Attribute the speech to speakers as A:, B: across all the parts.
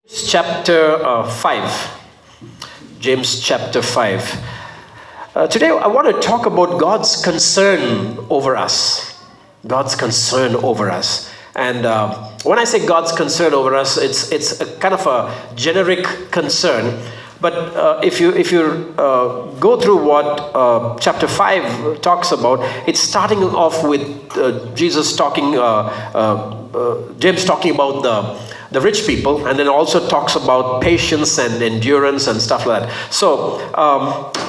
A: Chapter 5. James chapter 5. Today I want to talk about God's concern over us. God's concern over us. And when I say God's concern over us, it's a kind of a generic concern. But if you go through what chapter 5 talks about, it's starting off with Jesus talking, James talking about the rich people, and then also talks about patience and endurance and stuff like that. So,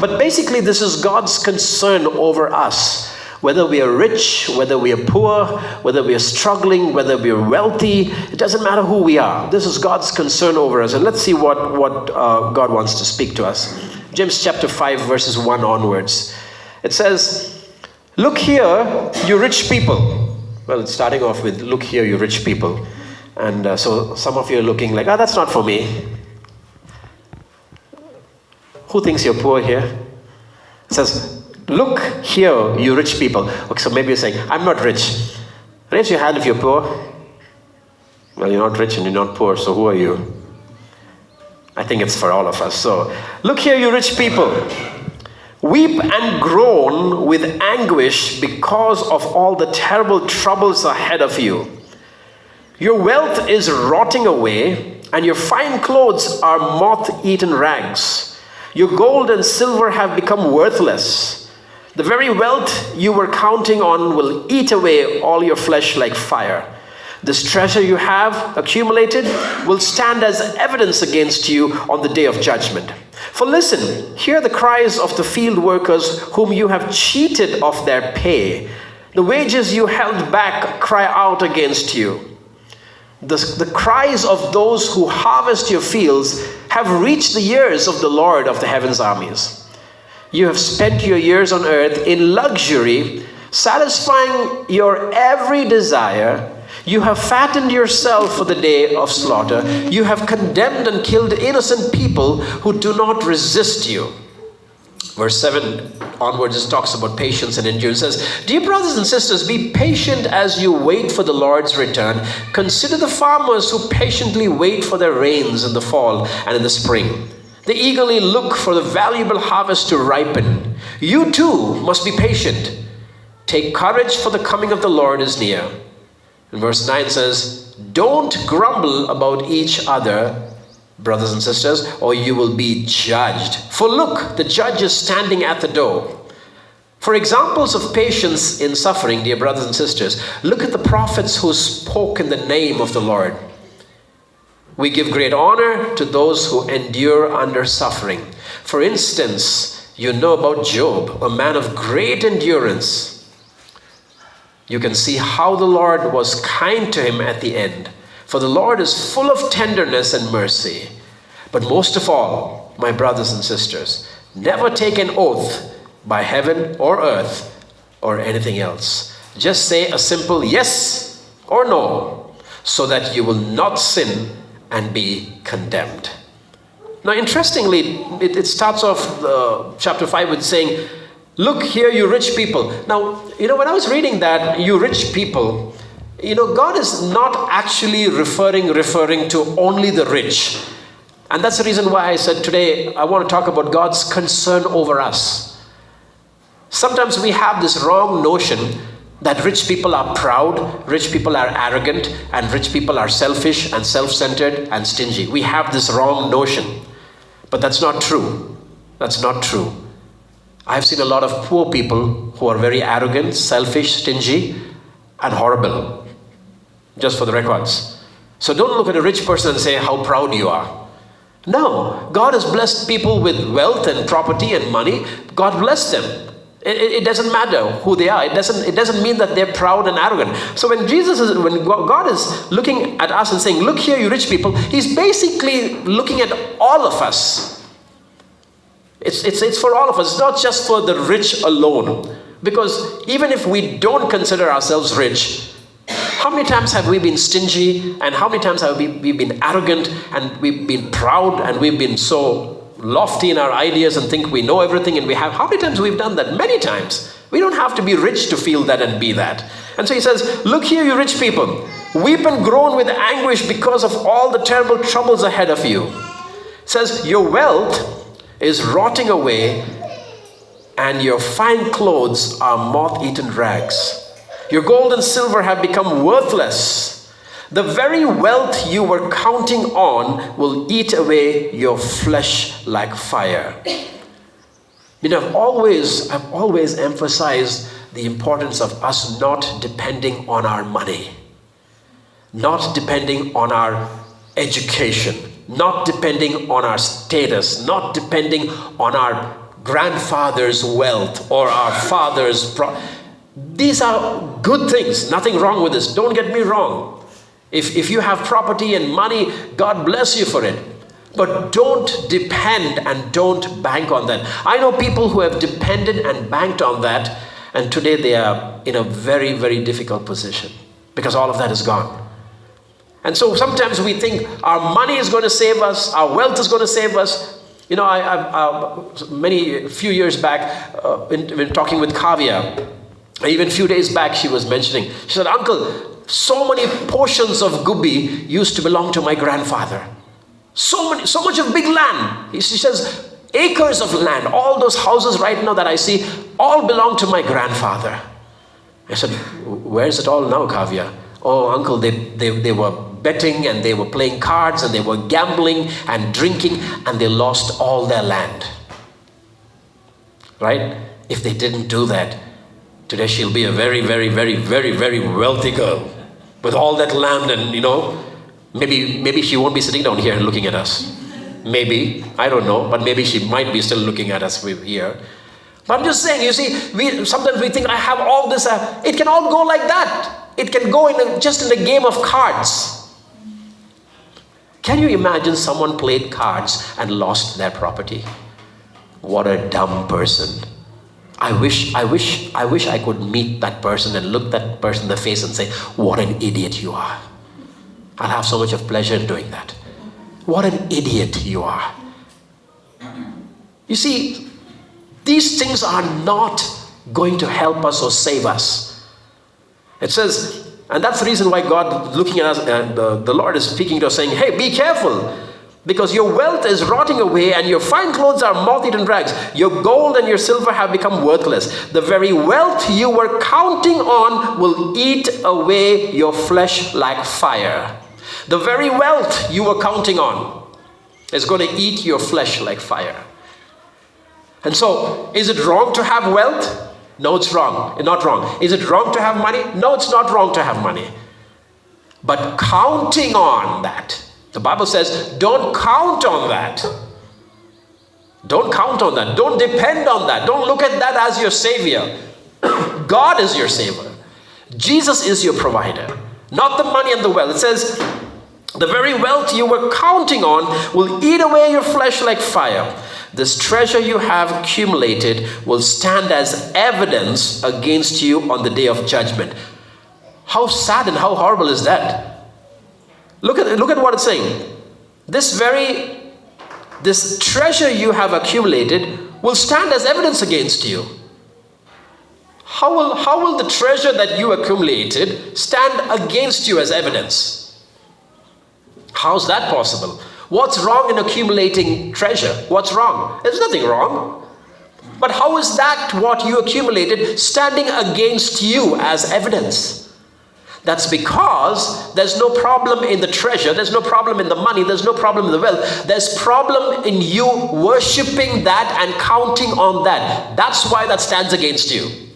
A: but basically this is God's concern over us. Whether we are rich, whether we are poor, whether we are struggling, whether we are wealthy, it doesn't matter who we are. This is God's concern over us. And let's see what God wants to speak to us. James chapter 5 verses 1 onwards. It says, "Look here, you rich people." Well, it's starting off with, "Look here, you rich people." And so some of you are looking like, that's not for me. Who thinks you're poor here? It says, "Look here, you rich people." Okay, so maybe you're saying, "I'm not rich." Raise your hand if you're poor. Well, you're not rich and you're not poor, so who are you? I think it's for all of us. So, "Look here, you rich people. Weep and groan with anguish because of all the terrible troubles ahead of you. Your wealth is rotting away, and your fine clothes are moth-eaten rags. Your gold and silver have become worthless. The very wealth you were counting on will eat away all your flesh like fire. This treasure you have accumulated will stand as evidence against you on the day of judgment. For listen, hear the cries of the field workers whom you have cheated of their pay. The wages you held back cry out against you. The cries of those who harvest your fields have reached the ears of the Lord of the heaven's armies. You have spent your years on earth in luxury, satisfying your every desire. You have fattened yourself for the day of slaughter. You have condemned and killed innocent people who do not resist you." Verse 7 onwards, it talks about patience and endurance. It says, "Dear brothers and sisters, be patient as you wait for the Lord's return. Consider the farmers who patiently wait for their rains in the fall and in the spring. They eagerly look for the valuable harvest to ripen. You too must be patient. Take courage, for the coming of the Lord is near." And verse 9 says, "Don't grumble about each other, brothers and sisters, or you will be judged. For look, the judge is standing at the door. For examples of patience in suffering, dear brothers and sisters, look at the prophets who spoke in the name of the Lord. We give great honor to those who endure under suffering. For instance, you know about Job, a man of great endurance. You can see how the Lord was kind to him at the end. For the Lord is full of tenderness and mercy. But most of all, my brothers and sisters, never take an oath by heaven or earth or anything else. Just say a simple yes or no, so that you will not sin and be condemned." Now, interestingly, it starts off chapter 5 with saying, "Look here, you rich people." Now, when I was reading that, "you rich people," God is not actually referring to only the rich. And that's the reason why I said today I want to talk about God's concern over us. Sometimes we have this wrong notion that rich people are proud, rich people are arrogant, and rich people are selfish and self-centered and stingy. We have this wrong notion. But that's not true. That's not true. I've seen a lot of poor people who are very arrogant, selfish, stingy, and horrible. Just for the records. So don't look at a rich person and say how proud you are. No, God has blessed people with wealth and property and money. God bless them. It doesn't matter who they are. It doesn't mean that they're proud and arrogant. So when God is looking at us and saying, "Look here, you rich people," He's basically looking at all of us. It's for all of us. It's not just for the rich alone. Because even if we don't consider ourselves rich, how many times have we been stingy, and how many times have we been arrogant, and we've been proud, and we've been so lofty in our ideas and think we know everything, and how many times we've done that? Many times. We don't have to be rich to feel that and be that. And so he says, look here, you rich people. Weep and groan with anguish because of all the terrible troubles ahead of you. It says, your wealth is rotting away and your fine clothes are moth-eaten rags. Your gold and silver have become worthless. The very wealth you were counting on will eat away your flesh like fire. I've always emphasized the importance of us not depending on our money, not depending on our education, not depending on our status, not depending on our grandfather's wealth or our father's these are good things. Nothing wrong with this. Don't get me wrong. If you have property and money, God bless you for it. But don't depend and don't bank on that. I know people who have depended and banked on that, and today they are in a very, very difficult position because all of that is gone. And so sometimes we think our money is going to save us, our wealth is going to save us. A few years back, when talking with Kavya, even a few days back, she was mentioning, she said, Uncle, so many portions of Gubi used to belong to my grandfather. So much of big land. She says, acres of land, all those houses right now that I see, all belong to my grandfather. I said, where's it all now, Kavya? Oh, Uncle, they were betting and they were playing cards and they were gambling and drinking and they lost all their land. Right? If they didn't do that, today she'll be a very, very, very, very, very wealthy girl with all that land and, maybe she won't be sitting down here and looking at us. Maybe, I don't know, but maybe she might be still looking at us here. But I'm just saying, you see, sometimes we think I have all this. It can all go like that. It can go just in a game of cards. Can you imagine someone played cards and lost their property? What a dumb person. I wish I could meet that person and look that person in the face and say, what an idiot you are. I'll have so much of pleasure in doing that. What an idiot you are. You see, these things are not going to help us or save us. It says, and that's the reason why God looking at us, and the Lord is speaking to us saying, hey, be careful, because your wealth is rotting away and your fine clothes are moth-eaten rags. Your gold and your silver have become worthless. The very wealth you were counting on will eat away your flesh like fire. The very wealth you were counting on is going to eat your flesh like fire. And so, is it wrong to have wealth? No, it's wrong. Not wrong. Is it wrong to have money? No, it's not wrong to have money. But counting on that, the Bible says, don't count on that. Don't count on that. Don't depend on that. Don't look at that as your savior. God is your savior. Jesus is your provider, not the money and the wealth. It says, the very wealth you were counting on will eat away your flesh like fire. This treasure you have accumulated will stand as evidence against you on the day of judgment. How sad and how horrible is that? Look at what it's saying. This treasure you have accumulated will stand as evidence against you. How will the treasure that you accumulated stand against you as evidence? How's that possible? What's wrong in accumulating treasure? What's wrong? There's nothing wrong. But how is that what you accumulated standing against you as evidence? That's because there's no problem in the treasure, there's no problem in the money, there's no problem in the wealth. There's problem in you worshiping that and counting on that. That's why that stands against you.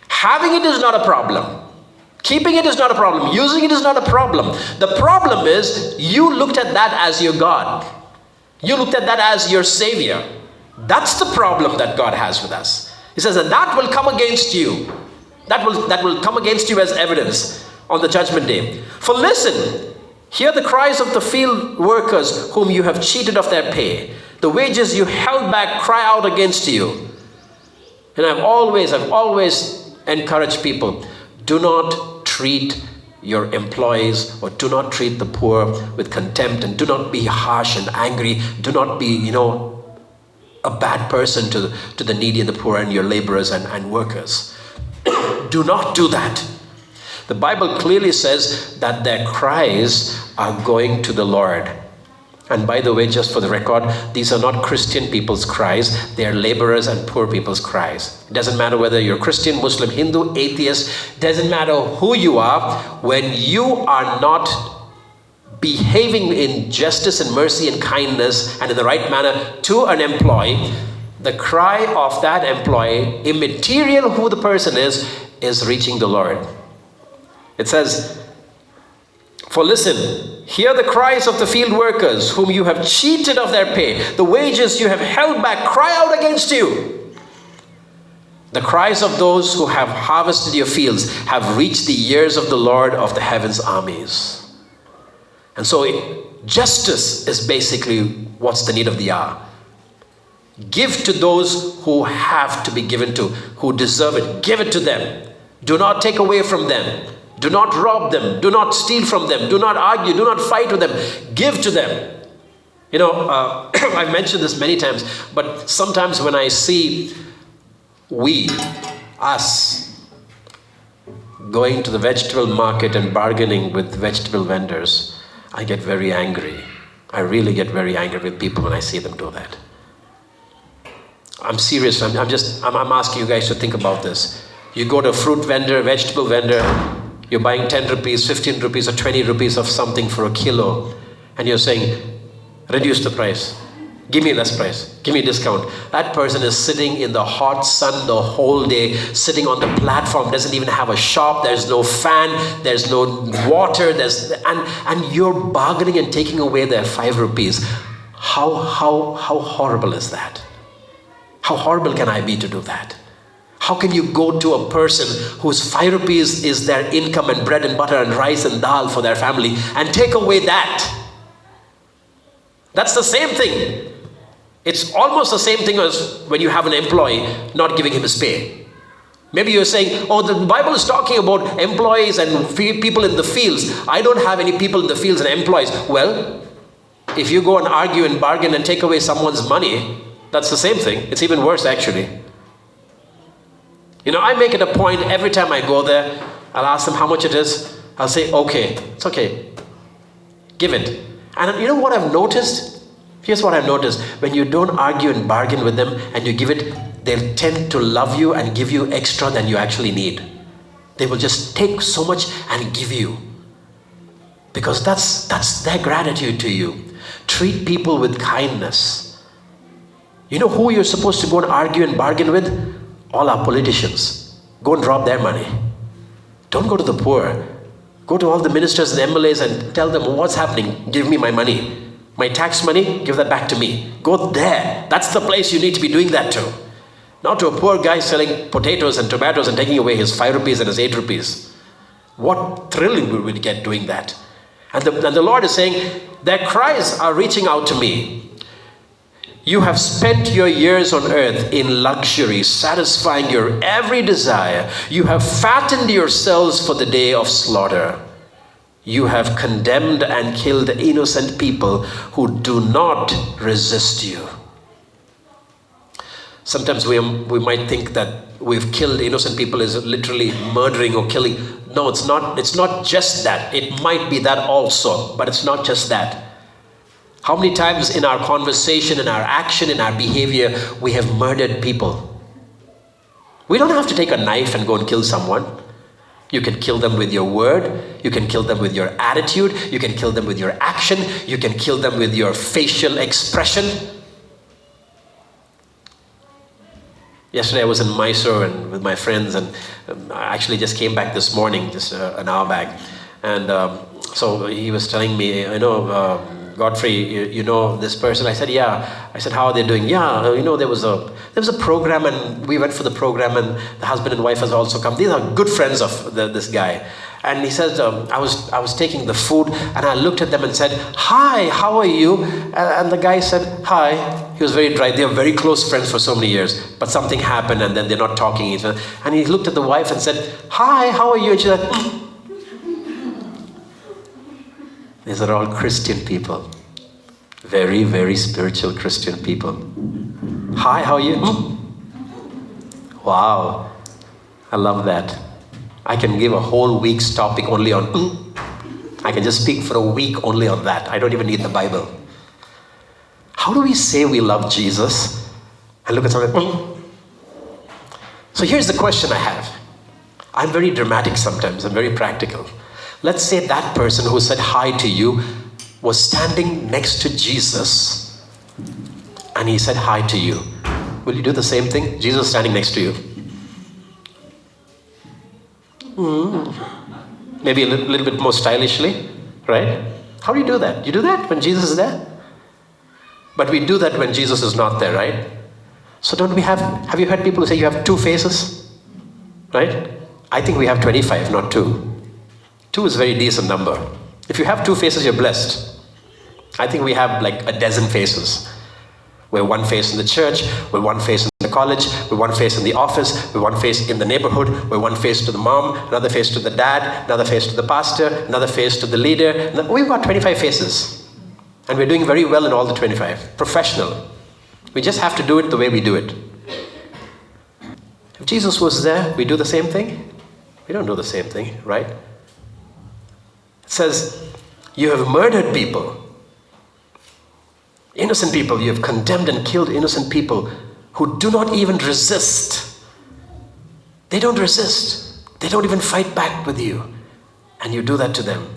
A: Having it is not a problem. Keeping it is not a problem. Using it is not a problem. The problem is you looked at that as your God. You looked at that as your savior. That's the problem that God has with us. He says, and that will come against you. That will come against you as evidence on the judgment day. For listen, hear the cries of the field workers whom you have cheated of their pay. The wages you held back cry out against you. And I've always encouraged people, do not treat your employees or do not treat the poor with contempt, and do not be harsh and angry. Do not be, a bad person to the needy and the poor and your laborers and workers. Do not do that. The Bible clearly says that their cries are going to the Lord. And by the way, just for the record, these are not Christian people's cries. They are laborers and poor people's cries. It doesn't matter whether you're Christian, Muslim, Hindu, atheist. It doesn't matter who you are. When you are not behaving in justice and mercy and kindness and in the right manner to an employee, the cry of that employee, immaterial who the person is reaching the Lord. It says, for listen, hear the cries of the field workers whom you have cheated of their pay. The wages you have held back cry out against you. The cries of those who have harvested your fields have reached the ears of the Lord of the heavens' armies. And so justice is basically what's the need of the hour. Give to those who have to be given to, who deserve it. Give it to them. Do not take away from them. Do not rob them. Do not steal from them. Do not argue. Do not fight with them. Give to them. You know, I've mentioned this many times, but sometimes when I see us, going to the vegetable market and bargaining with vegetable vendors, I get very angry. I really get very angry with people when I see them do that. I'm serious. I'm asking you guys to think about this. You go to a fruit vendor, vegetable vendor, you're buying 10 rupees, 15 rupees, or 20 rupees of something for a kilo, and you're saying, reduce the price. Give me less price. Give me a discount. That person is sitting in the hot sun the whole day, sitting on the platform, doesn't even have a shop, there's no fan, there's no water, and you're bargaining and taking away their 5 rupees. How horrible is that? How horrible can I be to do that? How can you go to a person whose 5 rupees is their income and bread and butter and rice and dal for their family and take away that? That's the same thing. It's almost the same thing as when you have an employee not giving him his pay. Maybe you're saying, oh, the Bible is talking about employees and people in the fields. I don't have any people in the fields and employees. Well, if you go and argue and bargain and take away someone's money, that's the same thing. It's even worse, actually. You know, I make it a point every time I go there, I'll ask them how much it is. I'll say, okay, it's okay. Give it. And you know what I've noticed? Here's what I've noticed. When you don't argue and bargain with them and you give it, they'll tend to love you and give you extra than you actually need. They will just take so much and give you. Because that's their gratitude to you. Treat people with kindness. You know who you're supposed to go and argue and bargain with? All our politicians. Go and rob their money. Don't go to the poor. Go to all the ministers and MLAs and tell them what's happening. Give me my money. My tax money, give that back to me. Go there. That's the place you need to be doing that to. Not to a poor guy selling potatoes and tomatoes and taking away his 5 rupees and his 8 rupees. What thrilling would we get doing that? And the Lord is saying, their cries are reaching out to me. You have spent your years on earth in luxury, satisfying your every desire. You have fattened yourselves for the day of slaughter. You have condemned and killed innocent people who do not resist you. Sometimes we might think that we've killed innocent people is literally murdering or killing. No, it's not. It's not just that. It might be that also, but it's not just that. How many times in our conversation, in our action, in our behavior, we have murdered people? We don't have to take a knife and go and kill someone. You can kill them with your word. You can kill them with your attitude. You can kill them with your action. You can kill them with your facial expression. Yesterday I was in Mysore and with my friends, and I actually just came back this morning, just an hour back. And so he was telling me, Godfrey, you know this person? I said, yeah. I said, how are they doing? Yeah, there was a program, and we went for the program, and the husband and wife has also come. These are good friends of this guy. And he says, I was taking the food, and I looked at them and said, hi, how are you? And the guy said, hi. He was very dry. They are very close friends for so many years, but something happened, and then they're not talking each other. And he looked at the wife and said, hi, how are you? And she said, These are all Christian people. Very, very spiritual Christian people. Hi, how are you? Wow, I love that. I can give a whole week's topic only on I can just speak for a week only on that. I don't even need the Bible. How do we say we love Jesus and look at someone? So here's the question I have. I'm very dramatic sometimes. I'm very practical. Let's say that person who said hi to you was standing next to Jesus and he said hi to you. Will you do the same thing? Jesus standing next to you. Maybe a little bit more stylishly, right? How do you do that? You do that when Jesus is there? But we do that when Jesus is not there, right? So don't we have you heard people who say you have two faces? Right? I think we have 25, not 2. 2 is a very decent number. If you have 2 faces, you're blessed. I think we have like a dozen faces. We're one face in the church, we're one face in the college, we're one face in the office, we're one face in the neighborhood, we're one face to the mom, another face to the dad, another face to the pastor, another face to the leader. We've got 25 faces. And we're doing very well in all the 25. Professional. We just have to do it the way we do it. If Jesus was there, we do the same thing? We don't do the same thing, right? It says, you have murdered people. Innocent people. You have condemned and killed innocent people who do not even resist. They don't resist. They don't even fight back with you. And you do that to them.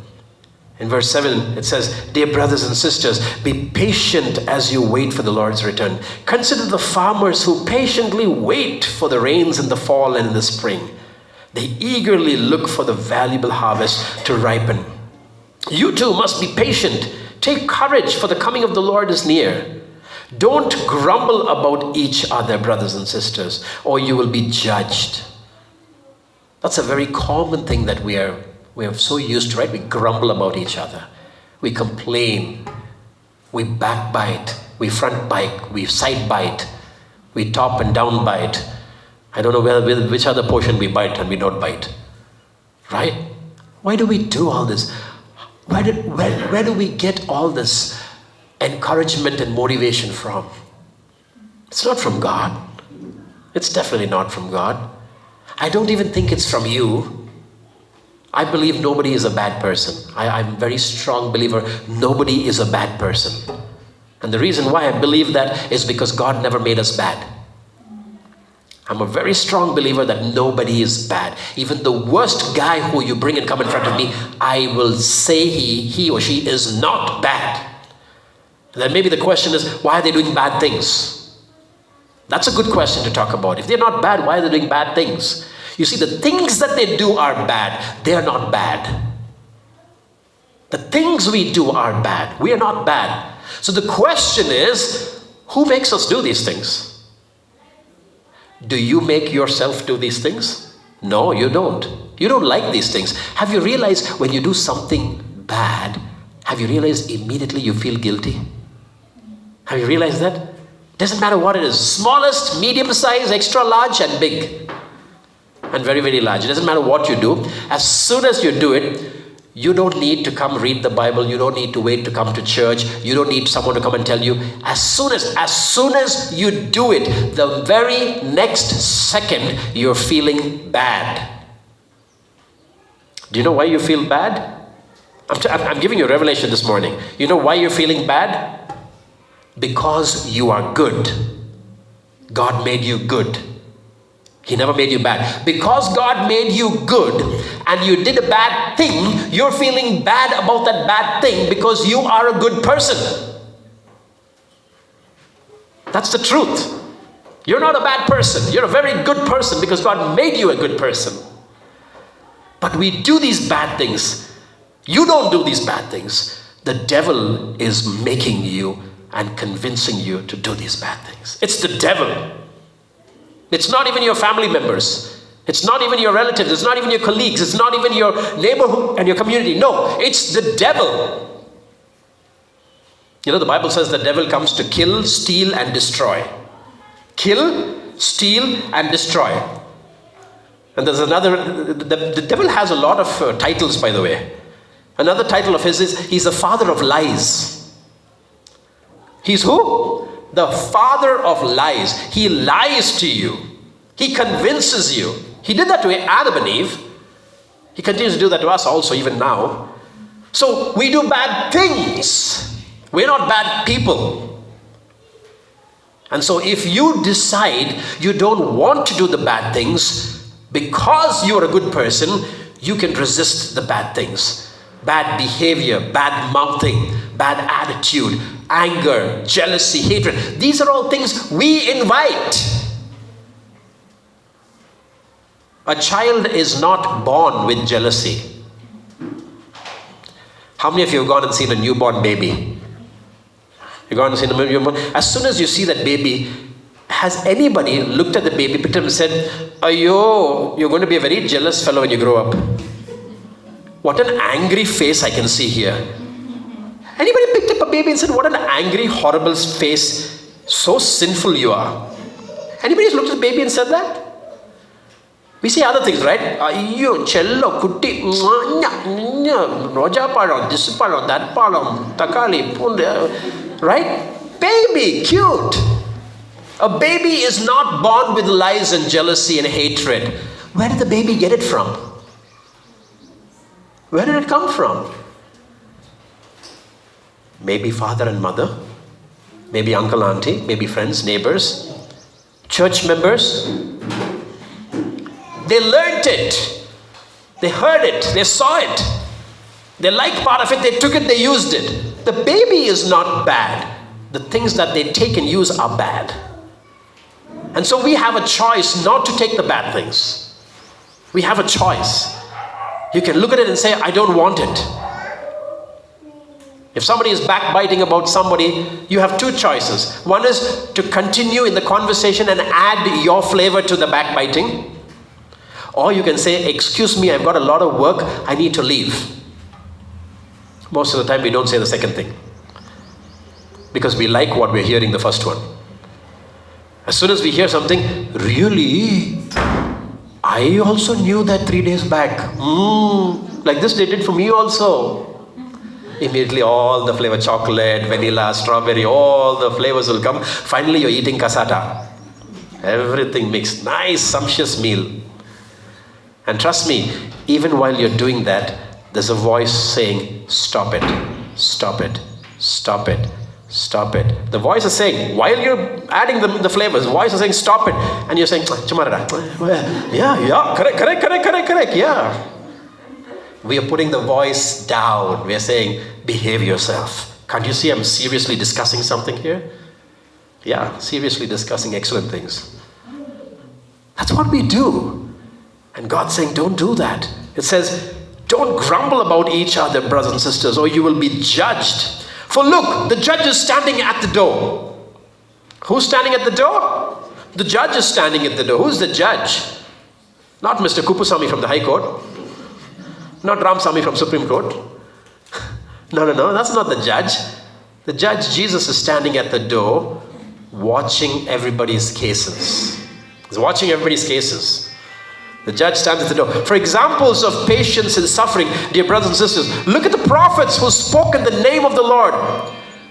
A: In verse 7, it says, dear brothers and sisters, be patient as you wait for the Lord's return. Consider the farmers who patiently wait for the rains in the fall and in the spring. They eagerly look for the valuable harvest to ripen. You too must be patient. Take courage, for the coming of the Lord is near. Don't grumble about each other, brothers and sisters, or you will be judged. That's a very common thing that we are so used to, right? We grumble about each other. We complain. We backbite. We front bite. We side bite. We top and down bite. I don't know which other portion we bite and we don't bite. Right? Why do we do all this? Where do we get all this encouragement and motivation from? It's not from God. It's definitely not from God. I don't even think it's from you. I believe nobody is a bad person. I'm a very strong believer. Nobody is a bad person. And the reason why I believe that is because God never made us bad. I'm a very strong believer that nobody is bad. Even the worst guy who you bring and come in front of me, I will say he or she is not bad. And then maybe the question is, why are they doing bad things? That's a good question to talk about. If they're not bad, why are they doing bad things? You see, the things that they do are bad. They are not bad. The things we do are bad. We are not bad. So the question is, who makes us do these things? Do you make yourself do these things? No, you don't. You don't like these things. Have you realized when you do something bad, have you realized immediately you feel guilty? Have you realized that? Doesn't matter what it is. Smallest, medium size, extra large and big. And very, very large. It doesn't matter what you do. As soon as you do it, you don't need to come read the Bible. You don't need to wait to come to church. You don't need someone to come and tell you. As soon as you do it, the very next second, you're feeling bad. Do you know why you feel bad? I'm giving you a revelation this morning. You know why you're feeling bad? Because you are good. God made you good. He never made you bad. Because God made you good and you did a bad thing, you're feeling bad about that bad thing because you are a good person. That's the truth. You're not a bad person. You're a very good person because God made you a good person. But we do these bad things. You don't do these bad things. The devil is making you and convincing you to do these bad things. It's the devil. It's not even your family members. It's not even your relatives. It's not even your colleagues. It's not even your neighborhood and your community. No, it's the devil. You know, the Bible says the devil comes to kill, steal, and destroy. Kill, steal, and destroy. And there's another, the devil has a lot of titles, by the way. Another title of his is, he's the father of lies. He's who?
B: the father of lies. He lies to you. He convinces you. He did that to Adam and Eve. He continues to do that to us also, even now. So we do bad things. We're not bad people. And so if you decide you don't want to do the bad things, because you are a good person, you can resist the bad things. Bad behavior, bad mouthing, bad attitude, anger, jealousy, hatred. These are all things we invite. A child is not born with jealousy. How many of you have gone and seen a newborn baby? You've gone and seen a newborn? As soon as you see that baby, has anybody looked at the baby, picked him and said, "Ayo, you're going to be a very jealous fellow when you grow up"? What an angry face I can see here. Anybody picked up a baby and said, "What an angry, horrible face, so sinful you are"? Anybody looked at the baby and said that? We say other things, right? Ayyo, cello, kutti, roja palam, this palam, that palam, takali, punde, right? Baby, cute. A baby is not born with lies and jealousy and hatred. Where did the baby get it from? Where did it come from? Maybe father and mother, maybe uncle, auntie, maybe friends, neighbors, church members. They learned it. They heard it. They saw it. They liked part of it. They took it. They used it. The baby is not bad. The things that they take and use are bad. And so we have a choice not to take the bad things. We have a choice. You can look at it and say, "I don't want it." If somebody is backbiting about somebody, you have two choices. One is to continue in the conversation and add your flavor to the backbiting. Or you can say, "Excuse me, I've got a lot of work, I need to leave." Most of the time we don't say the second thing, because we like what we're hearing the first one. As soon as we hear something, "Really? I also knew that 3 days back. Like this they did for me also." Immediately all the flavor, chocolate, vanilla, strawberry, all the flavors will come. Finally you're eating cassata. Everything mixed. Nice, sumptuous meal. And trust me, even while you're doing that, there's a voice saying, "Stop it, stop it, stop it, stop it." The voice is saying, while you're adding the flavors, the voice is saying, "Stop it." And you're saying, "Chumarada." Yeah, correct, yeah. We are putting the voice down. We are saying, "Behave yourself." Can't you see I'm seriously discussing something here? Yeah, seriously discussing excellent things. That's what we do. And God's saying, don't do that. It says, don't grumble about each other, brothers and sisters, or you will be judged. For look, the judge is standing at the door. Who's standing at the door? The judge is standing at the door. Who's the judge? Not Mr. Kupusamy from the High Court. Not Ramsamy from Supreme Court. No, that's not the judge. The judge, Jesus, is standing at the door watching everybody's cases. He's watching everybody's cases. The judge stands at the door. For examples of patience and suffering, dear brothers and sisters, look at the prophets who spoke in the name of the Lord.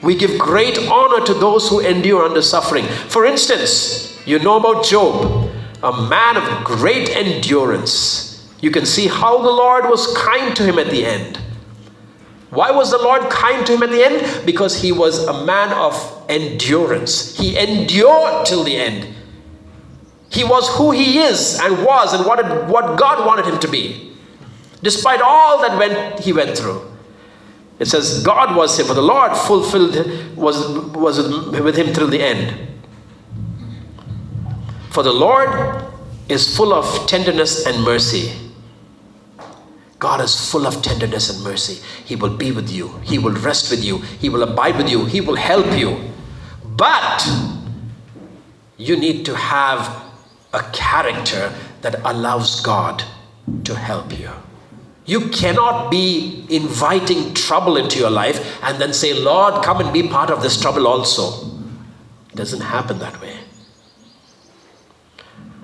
B: We give great honor to those who endure under suffering. For instance, you know about Job, a man of great endurance. You can see how the Lord was kind to him at the end. Why was the Lord kind to him at the end? Because he was a man of endurance. He endured till the end. He was who he is and was and what God wanted him to be, despite all that he went through. It says God was him, for the Lord was with him till the end. For the Lord is full of tenderness and mercy. God is full of tenderness and mercy. He will be with you. He will rest with you. He will abide with you. He will help you. But you need to have a character that allows God to help you. You cannot be inviting trouble into your life and then say, "Lord, come and be part of this trouble also." It doesn't happen that way.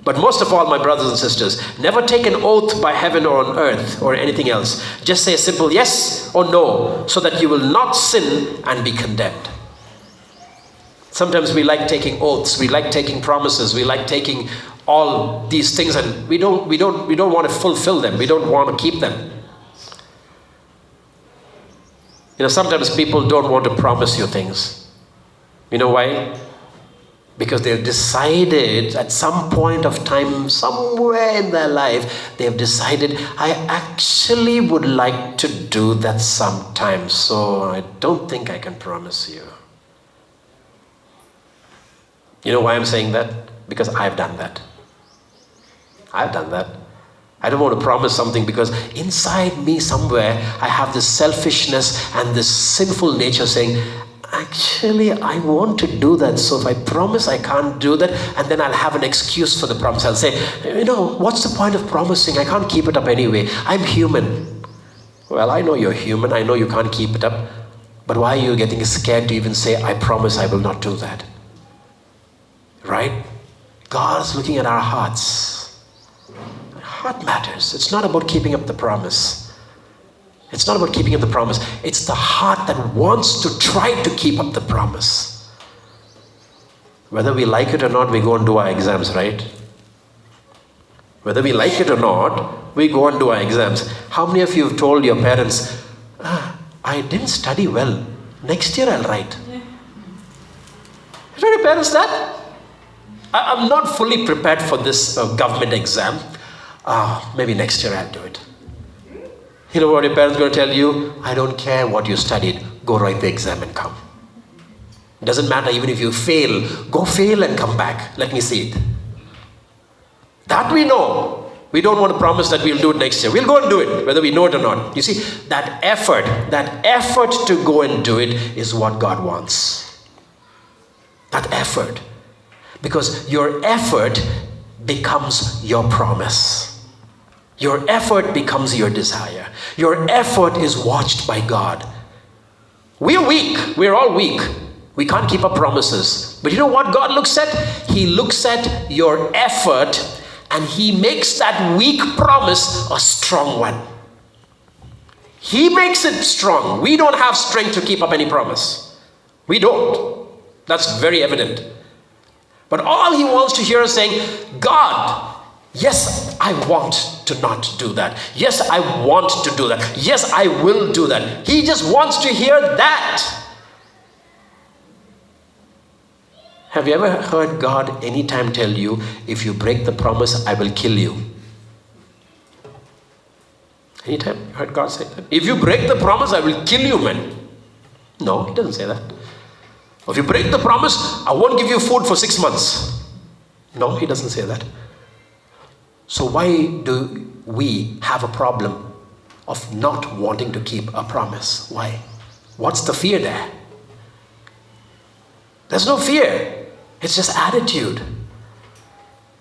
B: But most of all, my brothers and sisters, never take an oath by heaven or on earth or anything else. Just say a simple yes or no, so that you will not sin and be condemned. Sometimes we like taking oaths, we like taking promises, we like taking all these things, and we don't want to fulfill them. We don't want to keep them. Sometimes people don't want to promise you things. You know why? Because they've decided at some point of time, somewhere in their life, they've decided, I actually would like to do that sometime, so I don't think I can promise you. You know why I'm saying that? Because I've done that. I've done that. I don't want to promise something because inside me somewhere, I have this selfishness and this sinful nature saying, actually, I want to do that. So if I promise I can't do that, and then I'll have an excuse for the promise. I'll say, what's the point of promising? I can't keep it up anyway. I'm human. Well, I know you're human. I know you can't keep it up. But why are you getting scared to even say, I promise I will not do that? Right? God's looking at our hearts. Heart matters. It's not about keeping up the promise. It's not about keeping up the promise. It's the heart that wants to try to keep up the promise. Whether we like it or not, we go and do our exams, right? Whether we like it or not, we go and do our exams. How many of you have told your parents, I didn't study well. Next year I'll write. You told your parents that? I'm not fully prepared for this government exam. Maybe next year I'll do it. You know what your parents are going to tell you? I don't care what you studied. Go write the exam and come. It doesn't matter even if you fail. Go fail and come back. Let me see it. That we know. We don't want to promise that we'll do it next year. We'll go and do it, whether we know it or not. You see, that effort to go and do it is what God wants. That effort. Because your effort becomes your promise. Your effort becomes your desire. Your effort is watched by God. We're weak. We're all weak. We can't keep up promises. But you know what God looks at? He looks at your effort and He makes that weak promise a strong one. He makes it strong. We don't have strength to keep up any promise. We don't. That's very evident. But all He wants to hear is saying, God, yes, I want to not do that. Yes, I want to do that. Yes, I will do that. He just wants to hear that. Have you ever heard God anytime tell you, if you break the promise, I will kill you? Anytime you heard God say that? If you break the promise, I will kill you, man. No, He doesn't say that. If you break the promise, I won't give you food for 6 months. No, He doesn't say that. So why do we have a problem of not wanting to keep a promise? Why? What's the fear there? There's no fear. It's just attitude.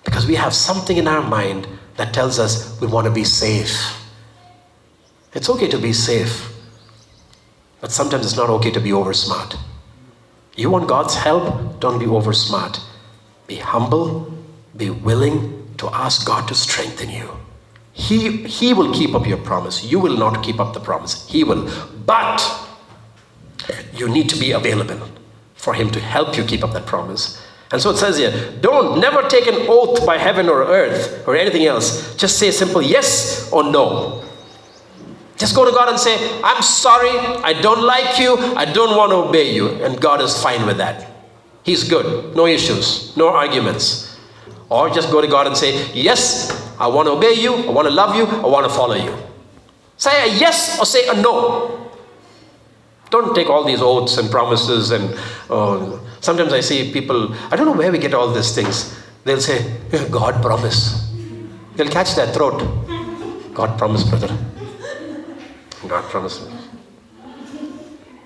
B: Because we have something in our mind that tells us we want to be safe. It's okay to be safe. But sometimes it's not okay to be over smart. You want God's help? Don't be over smart. Be humble. Be willing to ask God to strengthen you. He will keep up your promise. You will not keep up the promise. He will. But you need to be available for Him to help you keep up that promise. And so it says here, never take an oath by heaven or earth or anything else. Just say simple yes or no. Just go to God and say, I'm sorry, I don't like you, I don't want to obey you. And God is fine with that. He's good. No issues, no arguments. Or just go to God and say, yes, I want to obey you, I want to love you, I want to follow you. Say a yes or say a no. Don't take all these oaths and promises and sometimes I see people, I don't know where we get all these things. They'll say, God promise. They'll catch their throat. God promise, brother. God promise.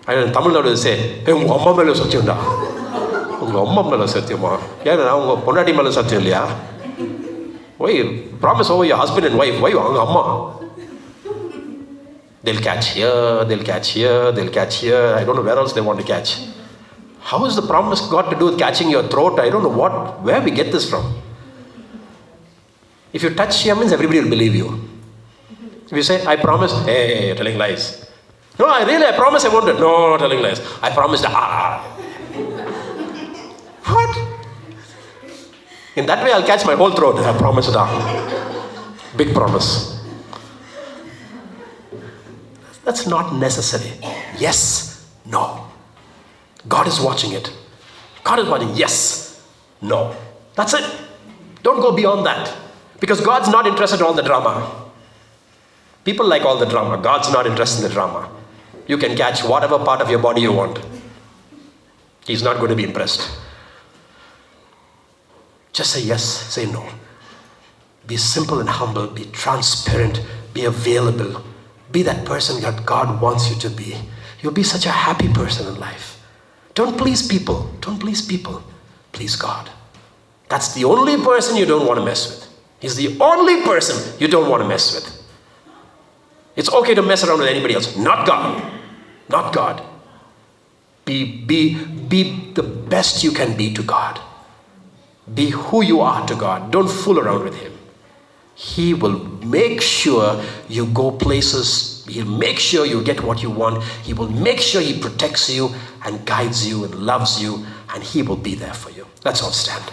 B: I know in Tamil Nadu they say, unga amma mela satyamda. Unga amma mela satyama. Yana unga ponnadi mela satyam illaya? Why promise over your husband and wife? Why unga amma? They'll catch here, they'll catch here, they'll catch here. I don't know where else they want to catch. How is the promise got to do with catching your throat? I don't know where we get this from. If you touch here means everybody will believe you. If you say, I promise, hey, you're telling lies. No, I promise I won't do it. No, telling lies. I promise that. In that way, I'll catch my whole throat. I promise it. Big promise. That's not necessary. Yes, no. God is watching it. God is watching. Yes, no. That's it. Don't go beyond that. Because God's not interested in all the drama. People like all the drama. God's not interested in the drama. You can catch whatever part of your body you want. He's not going to be impressed. Just say yes, say no. Be simple and humble. Be transparent. Be available. Be that person that God wants you to be. You'll be such a happy person in life. Don't please people. Don't please people. Please God. That's the only person you don't want to mess with. He's the only person you don't want to mess with. It's okay to mess around with anybody else. Not God. Not God. Be the best you can be to God. Be who you are to God. Don't fool around with Him. He will make sure you go places. He'll make sure you get what you want. He will make sure He protects you and guides you and loves you, and He will be there for you. Let's all stand.